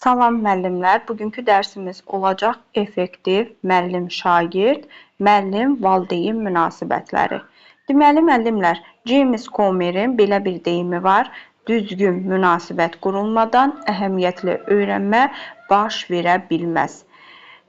Salam müəllimlər, bugünkü dərsimiz olacaq effektiv müəllim-şagird, müəllim-valideyn münasibətləri. Deməli müəllimlər, James Comer'in belə bir deyimi var: düzgün münasibət qurulmadan əhəmiyyətli öyrənmə baş verə bilməz.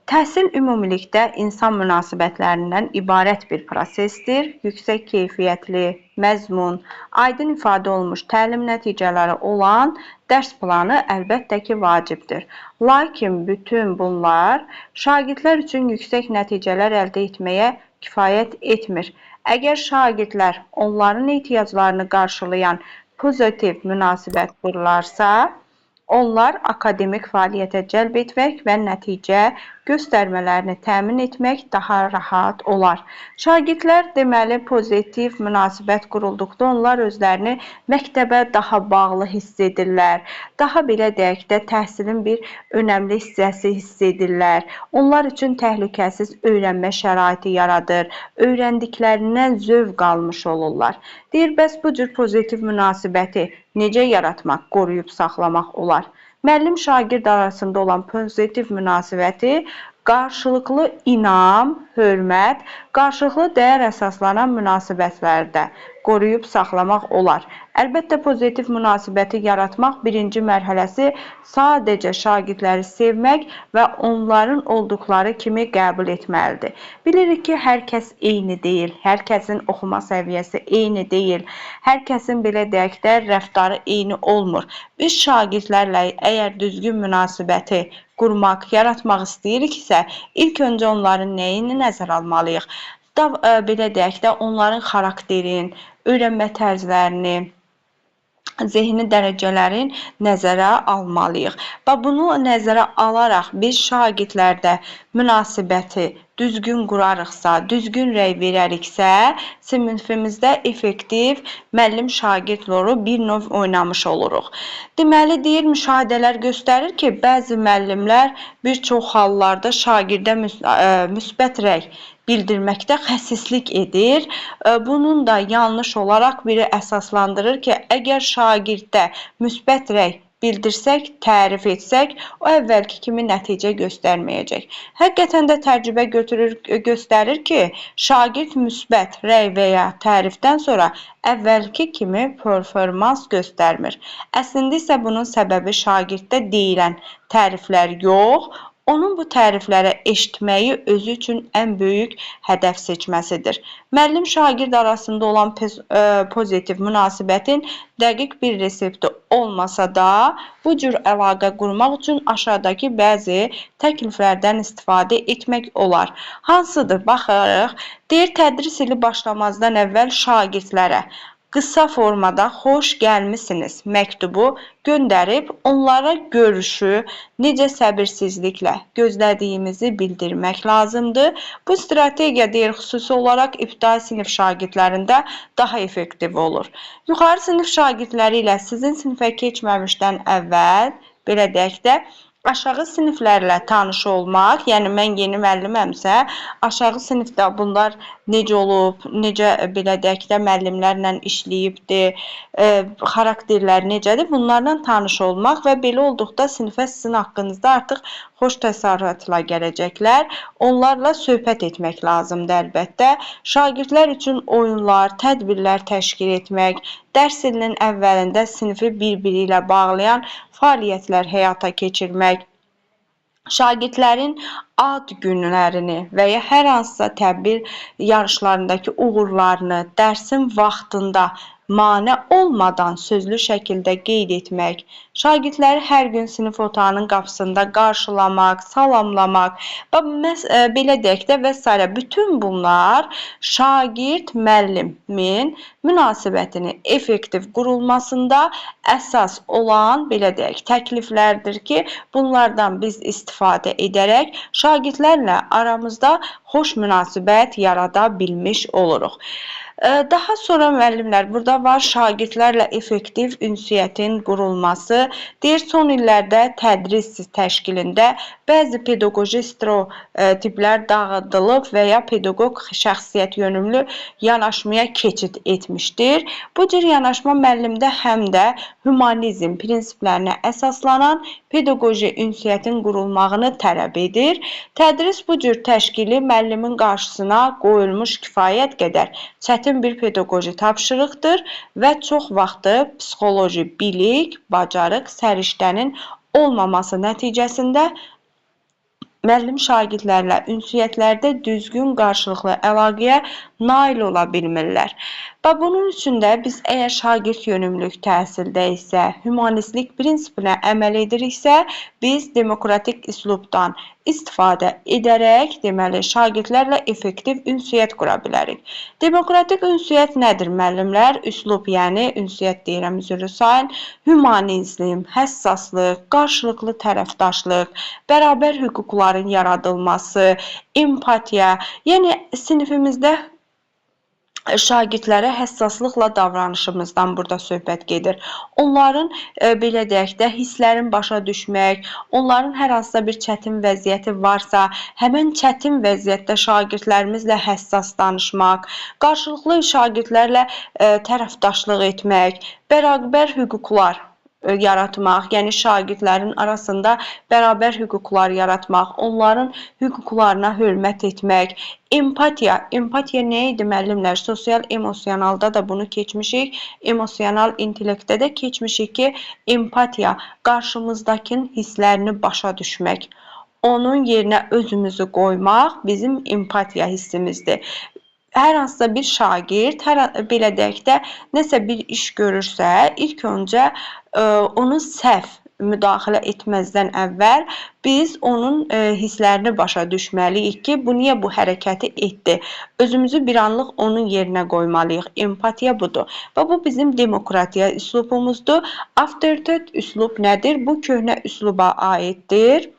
Təhsil ümumilikdə insan münasibətlərindən ibarət bir prosesdir. Yüksək keyfiyyətli, məzmun, aydın ifadə olmuş təlim nəticələri olan dərs planı əlbəttə ki, vacibdir. Lakin bütün bunlar şagirdlər üçün yüksək nəticələr əldə etməyə kifayət etmir. Əgər şagirdlər onların ehtiyaclarını qarşılayan pozitiv münasibət qururlarsa, onlar akademik fəaliyyətə cəlb etmək və nəticə göstərmələrini təmin etmək daha rahat olar. Şagirdlər deməli pozitiv münasibət qurulduqda onlar özlərini məktəbə daha bağlı hiss edirlər. Daha belə deyək də təhsilin bir önəmli hissəsi hiss edirlər. Onlar üçün təhlükəsiz öyrənmə şəraiti yaradır. Öyrəndiklərindən zövq almış olurlar. Deyir, bəs bu cür pozitiv münasibəti necə yaratmaq, qoruyub saxlamaq olar? Müəllim-şagird arasında olan pozitiv münasibəti qarşılıqlı inam, hörmət, qarşılıqlı dəyər əsaslanan münasibətlərdə qoruyub saxlamaq olar. Əlbəttə, pozitiv münasibəti yaratmaq birinci mərhələsi sadəcə şagirdləri sevmək və onların olduqları kimi qəbul etməlidir. Bilirik ki, hər kəs eyni deyil, hər kəsin oxuma səviyyəsi eyni deyil, hər kəsin belə deyək də rəftarı eyni olmur. Biz şagirdlərlə əgər düzgün münasibəti qurmaq, yaratmaq istəyiriksə, ilk öncə onların nəyini nəzərə almalıyıq? Belə deyək də, onların xarakterin, öyrənmə tərzlərini, zehni dərəcələrin nəzərə almalıyıq. Və bunu nəzərə alaraq biz şagirdlərdə münasibəti düzgün qurarıqsa, düzgün rəy verəriksə, sinifimizdə effektiv müəllim-şagird rolu bir növ oynamış oluruq. Deməli, deyir, müşahidələr göstərir ki, bəzi müəllimlər bir çox hallarda şagirdə müsbət rəy bildirməkdə xəsislik edir. Bunun da yanlış olaraq biri əsaslandırır ki, əgər şagirddə müsbət rəy bildirsək, tərif etsək, o əvvəlki kimi nəticə göstərməyəcək. Həqiqətən də təcrübə göstərir ki, şagird müsbət rəy və ya tərifdən sonra əvvəlki kimi performans göstərmir. Əslində isə bunun səbəbi şagirddə deyilən təriflər yox, onun bu tərifləri eşitməyi özü üçün ən böyük hədəf seçməsidir. Müəllim-şagird arasında olan pozitiv münasibətin dəqiq bir resepti olmasa da, bu cür əlaqə qurmaq üçün aşağıdakı bəzi təkliflərdən istifadə etmək olar. Hansıdır? Baxarıq. Deyir, tədris ili başlamazdan əvvəl şagirdlərə qısa formada xoş gəlmisiniz məktubu göndərib, onlara görüşü necə səbirsizliklə gözlədiyimizi bildirmək lazımdır. Bu strategiya deyir, xüsusi olaraq ibtidai sinif şagirdlərində daha effektiv olur. Yuxarı sinif şagirdləri ilə sizin sinifə keçməmişdən əvvəl, belə deyək də, aşağı siniflərlə tanış olmaq, yəni mən yeni müəlliməmsə, aşağı sinifdə bunlar necə olub, necə belə deyək də müəllimlərlə işləyibdir, xarakterlər necədir, bunlarla tanış olmaq və belə olduqda sinifə sizin haqqınızda artıq xoş təsərrüatla gələcəklər. Onlarla söhbət etmək lazımdır əlbəttə. Şagirdlər üçün oyunlar, tədbirlər təşkil etmək, dərs ilinin əvvəlində sinifi bir-biri ilə bağlayan fəaliyyətlər həyata keçirmək, şagirdlərin ad günlərini və ya hər hansısa təbir yarışlarındakı uğurlarını dərsin vaxtında mane olmadan sözlü şəkildə qeyd etmək, şagirdləri hər gün sinif otağının qapısında qarşılamaq, salamlamaq və belə deyək də və s. Bütün bunlar şagird-müəllimin münasibətini effektiv qurulmasında əsas olan, belə deyək, təkliflərdir ki, bunlardan biz istifadə edərək şagirdlərlə aramızda xoş münasibət yarada bilmiş oluruq. Daha sonra müəllimlər, burada var şagirdlərlə effektiv ünsiyyətin qurulması. Deyir, son illərdə tədris təşkilində Bəzi pedaqoji stereotiplər dağıdılıb və ya pedaqoq şəxsiyyət yönümlü yanaşmaya keçid etmişdir. Bu cür yanaşma müəllimdə həm də humanizm prinsiplərinə əsaslanan pedaqoji ünsiyyətin qurulmağını tələb edir. Tədris bu cür təşkili müəllimin qarşısına qoyulmuş kifayət qədər çətin bir pedaqoji tapşırıqdır və çox vaxtı psixoloji bilik, bacarıq, səriştənin olmaması nəticəsində müəllim şagirdlərlə ünsiyyətlərdə düzgün qarşılıqlı əlaqəyə nail ola bilmirlər. Və bunun üçün də biz əgər şagird yönümlülük təhsildə isə, humanistlik prinsipinə əməl ediriksə, biz demokratik üslubdan istifadə edərək, deməli, şagirdlərlə effektiv ünsiyyət qura bilərik. Demokratik ünsiyyət nədir, müəllimlər? Üslub, yəni ünsiyyət deyirəm, üzrlü sayın, humanizm, həssaslıq, qarşılıqlı tərəfdaşlıq, bərabər hüquqların yaradılması, empatiya, yəni sinifimizdə şagirdlərə həssaslıqla davranışımızdan burada söhbət gedir. Onların, belə deyək də, hisslərin başa düşmək, onların hər hansısa bir çətin vəziyyəti varsa, həmən çətin vəziyyətdə şagirdlərimizlə həssas danışmaq, qarşılıqlı şagirdlərlə tərəfdaşlıq etmək, bərabər hüquqlar yaratmaq, yəni şagirdlərin arasında bərabər hüquqlar yaratmaq, onların hüquqlarına hörmət etmək, empatiya. Empatiya nə idi, müəllimlər? Sosial-emosionalda da bunu keçmişik, emosional intellektdə də keçmişik ki, empatiya qarşımızdakının hisslərini başa düşmək, onun yerinə özümüzü qoymaq bizim empatiya hissimizdir. Hər hansısa bir şagird, belə deyək də, nəsə bir iş görürsə, ilk öncə onu səhv müdaxilə etməzdən əvvəl biz onun hisslərini başa düşməliyik ki, bu niyə bu hərəkəti etdi? Özümüzü bir anlıq onun yerinə qoymalıyıq. Empatiya budur. Və bu bizim demokratiya üslubumuzdur. Avtoritet üslub nədir? Bu köhnə üsluba aiddir.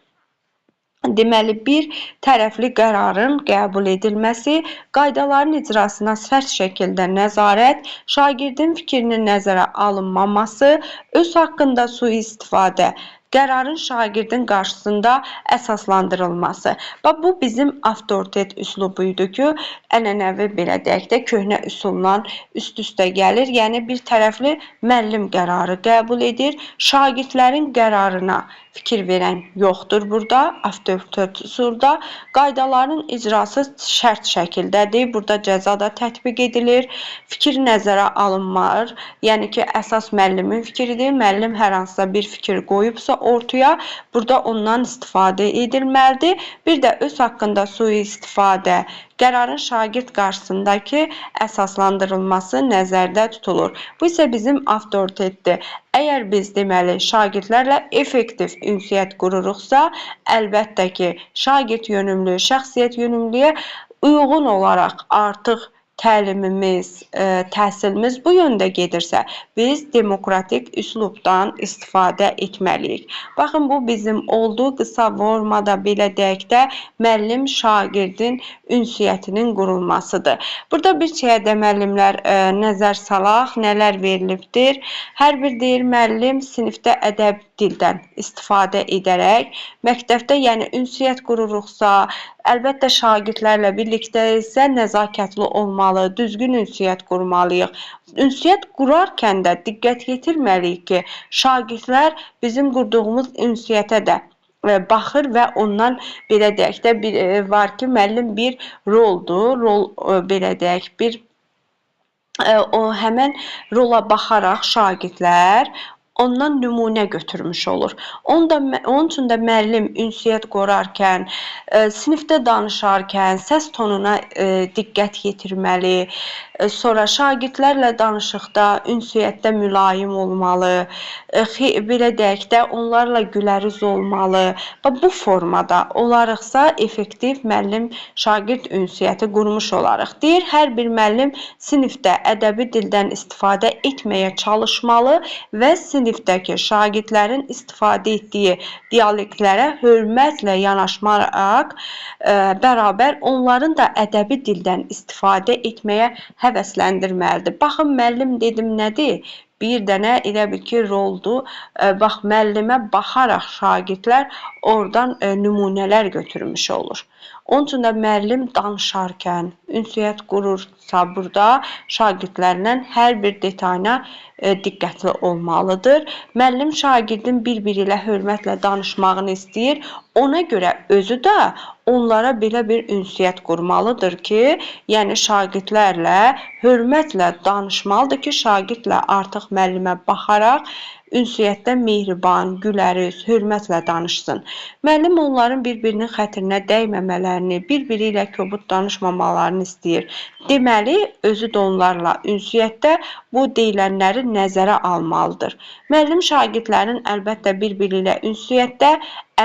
Deməli, bir tərəfli qərarın qəbul edilməsi, qaydaların icrasına sərt şəkildə nəzarət, şagirdin fikrinin nəzərə alınmaması, öz haqqında sui-istifadə, qərarın şagirdin qarşısında əsaslandırılması. Və bu bizim avtoritet üslubu idi ki, ənənəvi belə deyək də köhnə üsuldan üst-üstə gəlir. Yəni bir tərəfli müəllim qərarı qəbul edir, şagirdlərin qərarına fikir verən yoxdur burada, avtoritet üsulda. Qaydaların icrası şərt şəkildədir. Burada cəza da tətbiq edilir. Fikir nəzərə alınmır. Yəni ki, əsas müəllimin fikridir. Müəllim hər hansısa bir fikir qoyubsa ortaya, burada ondan istifadə edilməlidir. Bir də öz haqqında sui-istifadə, qərarın şagird qarşısındakı əsaslandırılması nəzərdə tutulur. Bu isə bizim avtoritetdir. Əgər biz deməli şagirdlərlə effektiv ünsiyyət qururuqsa, əlbəttə ki, şagird yönümlü, şəxsiyyət yönümlüyə uyğun olaraq artıq təlimimiz, təhsilimiz bu yöndə gedirsə, biz demokratik üslubdan istifadə etməliyik. Baxın, bu bizim olduğu qısa formada belə deyək də müəllim şagirdin ünsiyyətinin qurulmasıdır. Burada bir şeyə müəllimlər nəzər salaq, nələr verilibdir. Hər bir deyir müəllim sinifdə ədəb dildən istifadə edərək, məktəbdə yəni ünsiyyət qururuqsa, əlbəttə şagirdlərlə birlikdə isə nəzakətli olmalı, düzgün ünsiyyət qurmalıyıq. Ünsiyyət qurarkən də diqqət yetirməliyik ki, şagirdlər bizim qurduğumuz ünsiyyətə də baxır və ondan belə deyək də var ki, müəllim bir roldur, belə deyək, o həmən rola baxaraq şagirdlər ondan nümunə götürmüş olur. Onun üçün də müəllim ünsiyyət qurarkən, sinifdə danışarkən səs tonuna diqqət yetirməli, sonra şagirdlərlə danışıqda, ünsiyyətdə mülayim olmalı, belə deyək də onlarla güləriz olmalı və bu formada olarıqsa effektiv müəllim-şagird ünsiyyəti qurmuş olarıq. Deyir, hər bir müəllim sinifdə ədəbi dildən istifadə etməyə çalışmalı və sinifdəki şagirdlərin istifadə etdiyi dialektlərə hörmətlə yanaşmaraq bərabər onların da ədəbi dildən istifadə etməyə həvəsləndirməlidir. Baxın, müəllim dedim nədir? bir dənə elə bil ki, roldur. Bax, müəllimə baxaraq şagirdlər oradan nümunələr götürmüş olur. Onun üçün də müəllim danışarkən, ünsiyyət qurursa burada şagirdlərlə hər bir detayına diqqətli olmalıdır. Müəllim şagirdin bir-biri ilə hörmətlə danışmağını istəyir. Ona görə özü də onlara belə bir ünsiyyət qurmalıdır ki, yəni şagirdlərlə hörmətlə danışmalıdır ki, şagirdlə artıq müəllimə baxaraq ünsiyyətdə mehriban, güləriz, hörmətlə danışsın. Müəllim onların bir-birinin xətrinə dəyməmələrini, bir-biri ilə kobud danışmamalarını istəyir. Deməli, özü də onlarla ünsiyyətdə bu deyilənləri nəzərə almalıdır. Müəllim şagirdlərin əlbəttə bir-biri ilə ünsiyyətdə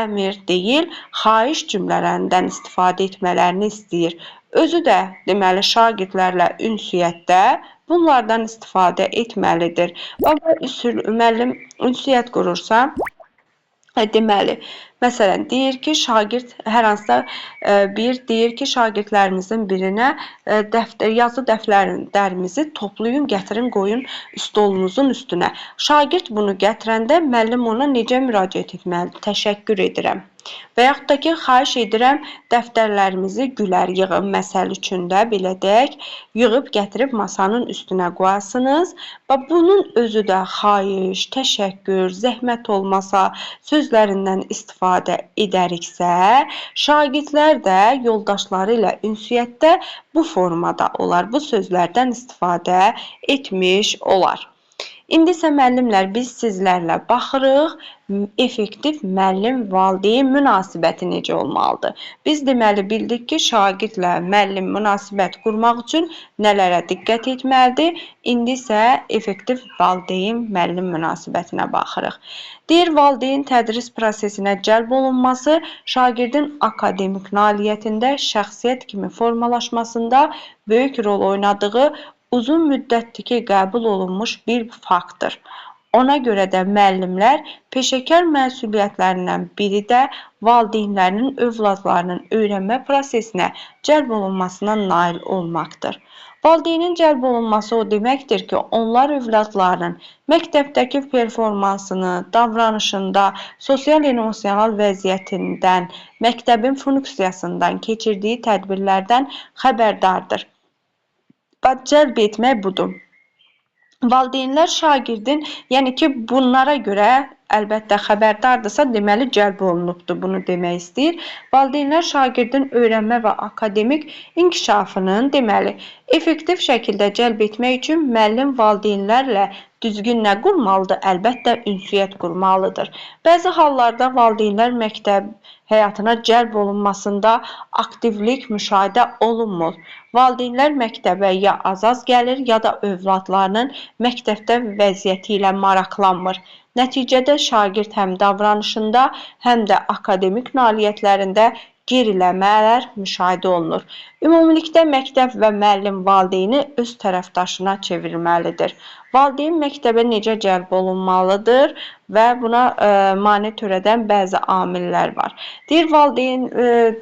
əmr deyil, xahiş cümlələrindən istifadə etmələrini istəyir. Özü də deməli şagirdlərlə ünsiyyətdə bunlardan istifadə etməlidir. Və bu müəllim ünsiyyət qurursa, deməli, məsələn, deyir ki, şagird hər hansısa deyir ki, şagirdlərimizin birinə yazı dəftərlərimizi toplayın, gətirin, qoyun stolunuzun üstünə. Şagird bunu gətirəndə müəllim ona necə müraciət etməlidir? Təşəkkür edirəm. Və yaxud da ki, xahiş edirəm, dəftərlərimizi gülər yığın, məsəl üçün də belə deyək, yığıb gətirib masanın üstünə qoyasınız. Və bunun özü də xahiş, təşəkkür, zəhmət olmasa sözlərindən istifadə edəriksə, şagirdlər də yoldaşları ilə ünsiyyətdə bu formada olar, bu sözlərdən istifadə etmiş olar. İndi isə müəllimlər, biz sizlərlə baxırıq, effektiv müəllim-valideyn münasibəti necə olmalıdır? Biz deməli bildik ki, şagirdlə müəllim münasibət qurmaq üçün nələrə diqqət etməlidir? İndi isə effektiv valideyn-müəllim münasibətinə baxırıq. Deyir, valideyn tədris prosesinə cəlb olunması şagirdin akademik nailiyyətində şəxsiyyət kimi formalaşmasında böyük rol oynadığı uzun müddətdəki qəbul olunmuş bir faktdır. Ona görə də müəllimlər peşəkar məsuliyyətlərindən biri də valideynlərinin övladlarının öyrənmə prosesinə cəlb olunmasına nail olmaqdır. Valideynin cəlb olunması o deməkdir ki, onlar övladlarının məktəbdəki performansını, davranışında, sosial-emosional vəziyyətindən, məktəbin funksiyasından, keçirdiyi tədbirlərdən xəbərdardır. Cəlb etmək budur. Valideynlər şagirdin, yəni ki, bunlara görə əlbəttə xəbərdardırsa, deməli cəlb olunubdur, bunu demək istəyir. Valideynlər şagirdin öyrənmə və akademik inkişafının, deməli, effektiv şəkildə cəlb etmək üçün müəllim valideynlərlə düzgün nə qurmalıdır? Əlbəttə, ünsiyyət qurmalıdır. Bəzi hallarda valideynlər məktəb həyatına cəlb olunmasında aktivlik müşahidə olunmur. Valideynlər məktəbə ya az gəlir, ya da övladlarının məktəbdə vəziyyəti ilə maraqlanmır. Nəticədə şagird həm davranışında, həm də akademik nailiyyətlərində geriləmələr müşahidə olunur. Ümumilikdə məktəb və müəllim valideyni öz tərəfdaşına çevirməlidir. Valideyn məktəbə necə cəlb olunmalıdır və buna mane törədən bəzi amillər var. Deyir, valideyn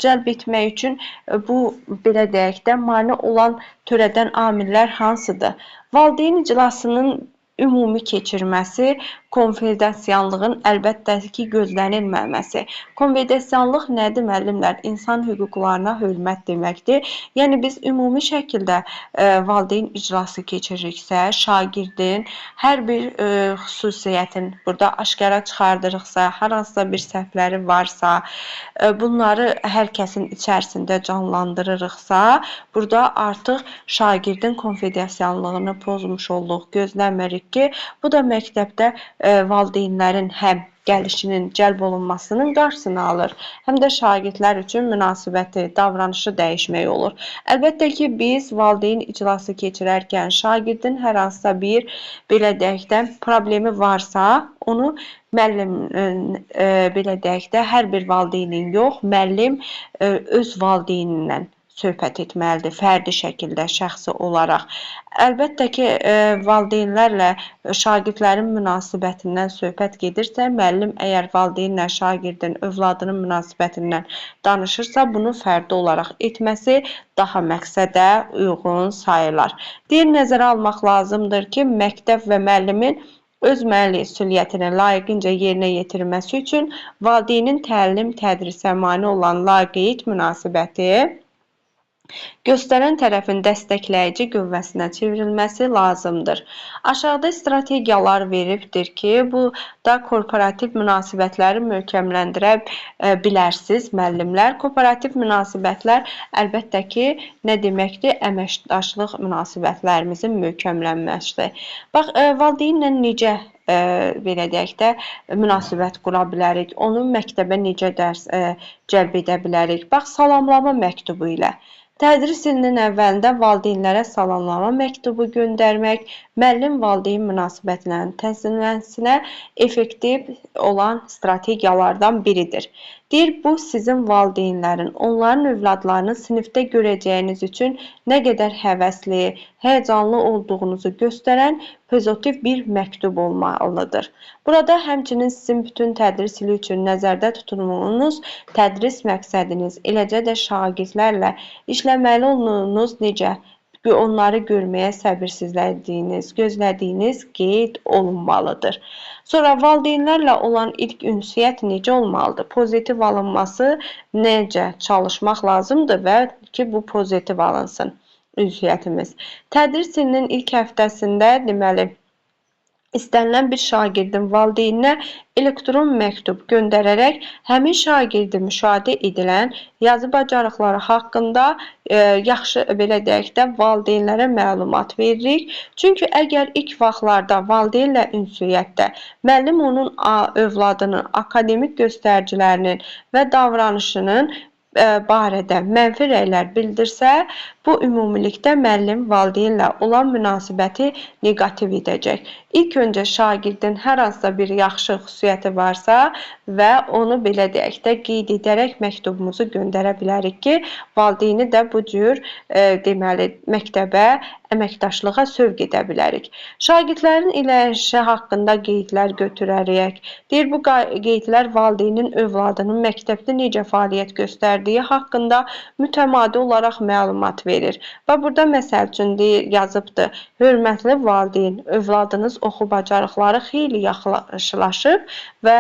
cəlb etmək üçün bu, belə deyək də, mane olan törədən amillər hansıdır? Valideyn iclasının ümumi keçirməsi, konfidensiallığın əlbəttə ki, gözlənilməməsi. Konfidensiallıq nədir, müəllimlər? İnsan hüquqlarına hörmət deməkdir. Yəni, biz ümumi şəkildə valideyn iclası keçiririksə, şagirdin hər bir xüsusiyyətin burada aşkara çıxardırıqsa, hər hansısa bir səhvləri varsa, bunları hər kəsin içərisində canlandırırıqsa, burada artıq şagirdin konfidensiallığını pozmuş olduq, gözləmirik ki, bu da məktəbdə valideynlərin həm gəlişinin cəlb olunmasının qarşısını alır, həm də şagirdlər üçün münasibəti, davranışı dəyişmək olur. Əlbəttə ki, biz valideyn iclası keçirərkən şagirdin hər hansısa bir, belə deyək də, problemi varsa, onu müəllim, belə deyək də, hər bir valideynin yox, müəllim öz valideynindən söhbət etməlidir, fərdi şəkildə, şəxsi olaraq. Əlbəttə ki, valideynlərlə şagirdlərin münasibətindən söhbət gedirsə, müəllim əgər valideynlə şagirdin, övladının münasibətindən danışırsa, bunu fərdi olaraq etməsi daha məqsədə uyğun sayılar. Digər nəzərə almaq lazımdır ki, məktəb və müəllimin öz məsuliyyətini layiqincə yerinə yetirməsi üçün valideynin təlim-tədrisə mane olan laqeyd münasibəti göstərən tərəfin dəstəkləyici qüvvəsinə çevrilməsi lazımdır. Aşağıda strategiyalar veribdir ki, bu da korporativ münasibətləri möhkəmləndirə bilərsiniz müəllimlər. Korporativ münasibətlər əlbəttə ki, nə deməkdir? Əməkdaşlıq münasibətlərimizin möhkəmlənməsidir. Bax, valideynlə necə belə deyək də münasibət qura bilərik? Onu məktəbə necə dərs cəlb edə bilərik? Bax, salamlama məktubu ilə. Tədris ilinin əvvəlində valideynlərə salamlama məktubu göndərmək, müəllim-valideyn münasibətlərinin tənzimlənməsinə effektiv olan strategiyalardan biridir. Deyir, bu sizin valideynlərin, onların övladlarını sinifdə görəcəyiniz üçün nə qədər həvəsli, həyəcanlı olduğunuzu göstərən pozitiv bir məktub olmalıdır. Burada həmçinin sizin bütün tədris ili üçün nəzərdə tutulduğunuz tədris məqsədiniz, eləcə də şagirdlərlə işləməli olduğunuz necə onları görməyə səbirsizlədiyiniz, gözlədiyiniz qeyd olunmalıdır. Sonra valideynlərlə olan ilk ünsiyyət necə olmalıdır? Pozitiv alınması necə çalışmaq lazımdır və ki, bu pozitiv alınsın ünsiyyətimiz. Tədris ilinin ilk həftəsində deməli, İstənilən bir şagirdin valideyninə elektron məktub göndərərək həmin şagirdi müşahidə edilən yazı bacarıqları haqqında yaxşı belə deyək də valideynlərə məlumat veririk. Çünki əgər ilk vaxtlarda valideynlə ünsiyyətdə müəllim onun övladının akademik göstəricilərinin və davranışının barədə mənfi rəylər bildirsə, bu ümumilikdə müəllim valideynlə olan münasibəti neqativ edəcək. İlk öncə şagirdin hər hansısa bir yaxşı xüsusiyyəti varsa və onu belə deyək də qeyd edərək məktubumuzu göndərə bilərik ki, valideyni də bu cür deməli məktəbə əməkdaşlığa sövq edə bilərik. Şagirdlərin ilərişi haqqında qeydlər götürərək, deyir bu qeydlər valideynin övladının məktəbdə necə fəaliyyət göstərdiyi haqqında mütəmadi olaraq məlumat verir. Və burada məsəl üçün yazıbdır, hörmətli valideyn, övladınız oxu bacarıqları xeyli yaxşılaşıb və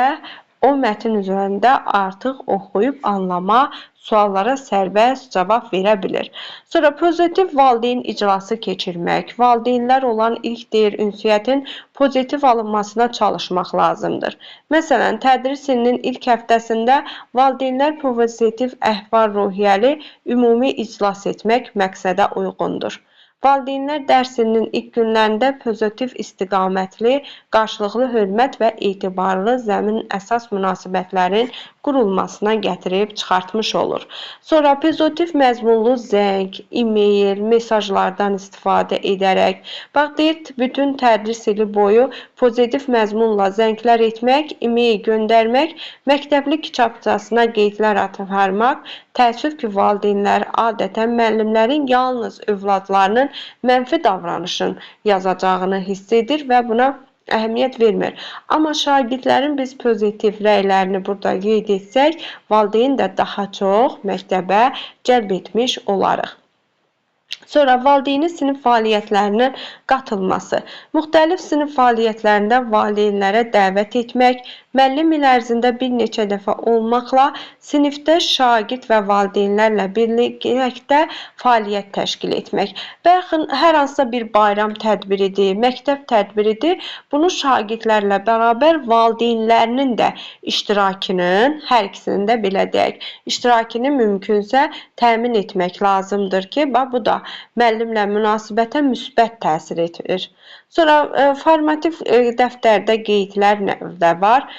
o mətn üzərində artıq oxuyub anlama, suallara sərbəst cavab verə bilir. Sonra pozitiv valideyn icrası keçirmək, valideynlər olan ilk deyir ünsiyyətin pozitiv alınmasına çalışmaq lazımdır. Məsələn, tədris ilinin ilk həftəsində valideynlər pozitiv əhval-ruhiyyəli ümumi iclas etmək məqsədə uyğundur. Valideynlər dərs ilinin ilk günlərində pozitiv istiqamətli, qarşılıqlı hörmət və etibarlı zəmin əsas münasibətlərin qurulmasına gətirib çıxartmış olur. Sonra pozitiv məzmunlu zəng, e-mail, mesajlardan istifadə edərək, bax deyir, bütün tədris ili boyu pozitiv məzmunla zənglər etmək, e-mail göndərmək, məktəbli kitabçasına qeydlər aparmaq, təəssüf ki, valideynlər adətən müəllimlərin yalnız övladlarının mənfi davranışın yazacağını hiss edir və buna əhəmiyyət vermir. Amma şagirdlərin biz pozitiv rəylərini burada qeyd etsək, valideyn də daha çox məktəbə cəlb etmiş olarıq. Sonra valideynin sinif fəaliyyətlərinin qatılması. Müxtəlif sinif fəaliyyətlərində valideynlərə dəvət etmək, müəllim il ərzində bir neçə dəfə olmaqla sinifdə şagird və valideynlərlə birlikdə fəaliyyət təşkil etmək. Və yaxın hər hansısa bir bayram tədbiridir, məktəb tədbiridir. Bunu şagirdlərlə bərabər valideynlərinin də iştirakının, hər ikisinin də belə deyək, iştirakını mümkünsə təmin etmək lazımdır ki, bu da müəllimlə münasibətə müsbət təsir edir. Sonra formativ dəftərdə qeydlər də var.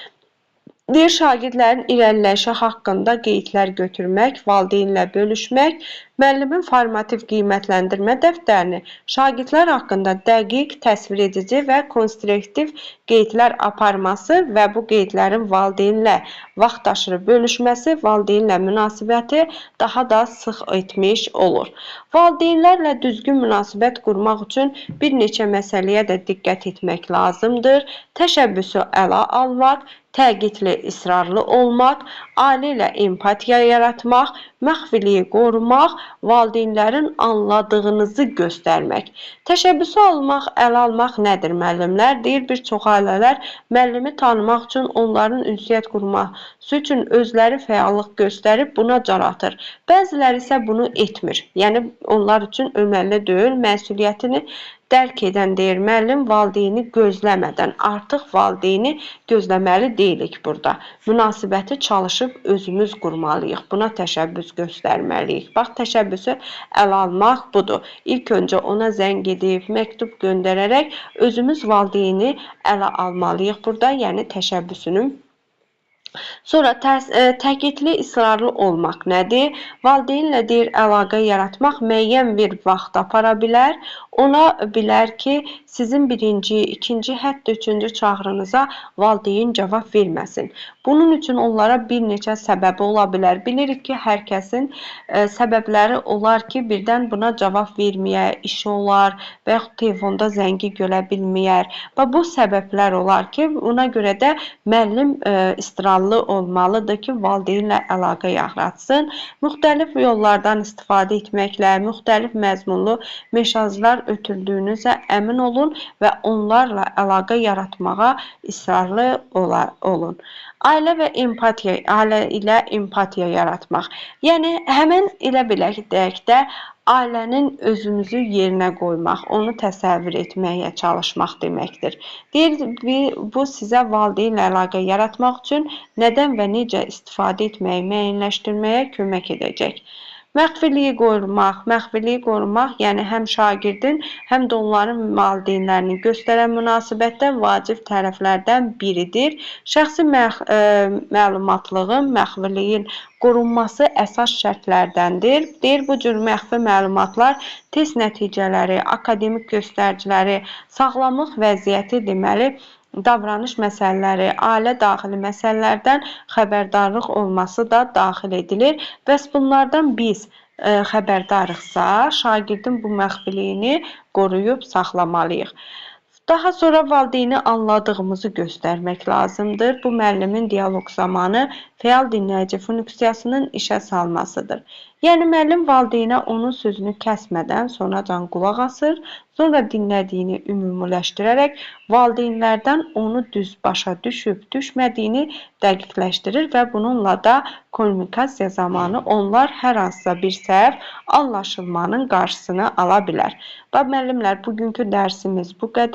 Deyir, şagirdlərin irəliləyişi haqqında qeydlər götürmək, valideynlə bölüşmək, Müəllimin formativ qiymətləndirmə dəftərini şagirdlər haqqında dəqiq, təsvir edici və konstruktiv qeydlər aparması və bu qeydlərin valideynlə vaxtaşırı bölüşməsi valideynlə münasibəti daha da sıx etmiş olur. Valideynlərlə düzgün münasibət qurmaq üçün bir neçə məsələyə də diqqət etmək lazımdır. Təşəbbüsü ələ almaq, təqidli, israrlı olmaq, ailə ilə empatiya yaratmaq, məxfiliyi qorumaq, valideynlərin anladığınızı göstərmək. Təşəbbüsü ələ almaq nədir müəllimlər? Deyir, bir çox ailələr müəllimi tanımaq üçün, onların ünsiyyət qurması üçün özləri fəallıq göstərib buna car atır. Bəziləri isə bunu etmir. Yəni, onlar üçün önəmli deyil, məsuliyyətini dərk edən deyir, müəllim valideyni gözləmədən, artıq valideyni gözləməli deyilik burada. Münasibəti çalışıb özümüz qurmalıyıq. Buna təşəbbüs göstərməliyik. Bax, təşəbbüsü ələ almaq budur. İlk öncə ona zəng edib, məktub göndərərək özümüz valideyni ələ almalıyıq burada, yəni təşəbbüsünün. Sonra təkidli, israrlı olmaq nədir? Valideynlə deyir, əlaqə yaratmaq müəyyən bir vaxt apara bilər. Ona bilər ki, sizin birinci, ikinci, hətta üçüncü çağrınıza valideyn cavab verməsin. Bunun üçün onlara bir neçə səbəbi ola bilər. Bilirik ki, hər kəsin səbəbləri olar ki, birdən buna cavab verməyə, işi olar və yaxud telefonda zəngi görə bilməyər. Və bu səbəblər olar ki, buna görə də müəllim istirarlı olmalıdır ki, valideynlə əlaqə yaratsın. Müxtəlif yollardan istifadə etməklə, müxtəlif məzmunlu mesajlar ötürdüyünüzə əmin olun və onlarla əlaqə yaratmağa israrlı olun. Ailə ilə empatiya yaratmaq. Yəni, həmin elə bilək də ailənin özümüzü yerinə qoymaq, onu təsəvvür etməyə çalışmaq deməkdir. Deyir, bu sizə valideynlə əlaqə yaratmaq üçün nədən və necə istifadə etməyi müəyyənləşdirməyə kömək edəcək. Məxfiliyi qorumaq, yəni həm şagirdin, həm də onların valideynlərini göstərən münasibətdə vacib tərəflərdən biridir. Şəxsi məlumatlığın, məxfiliyin qorunması əsas şərtlərdəndir. Deyir, bu cür məxfi məlumatlar test nəticələri, akademik göstəriciləri, sağlamlıq vəziyyəti deməli, davranış məsələləri, ailə daxili məsələlərdən xəbərdarlıq olması da daxil edilir. Bəs bunlardan biz xəbərdarıqsa, şagirdin bu məxfiliyini qoruyub saxlamalıyıq. Daha sonra valideyni anladığımızı göstərmək lazımdır. Bu, müəllimin dialoq zamanı fəal dinləyici funksiyasının işə salmasıdır. Yəni, müəllim valideynə onun sözünü kəsmədən sonracan qulaq asır, sonra dinlədiyini ümumiləşdirərək valideynlərdən onu düz başa düşüb-düşmədiyini dəqiqləşdirir və bununla da kommunikasiya zamanı onlar hər hansısa bir səhv anlaşılmanın qarşısını ala bilər. Müəllimlər, bugünkü dərsimiz bu qədər.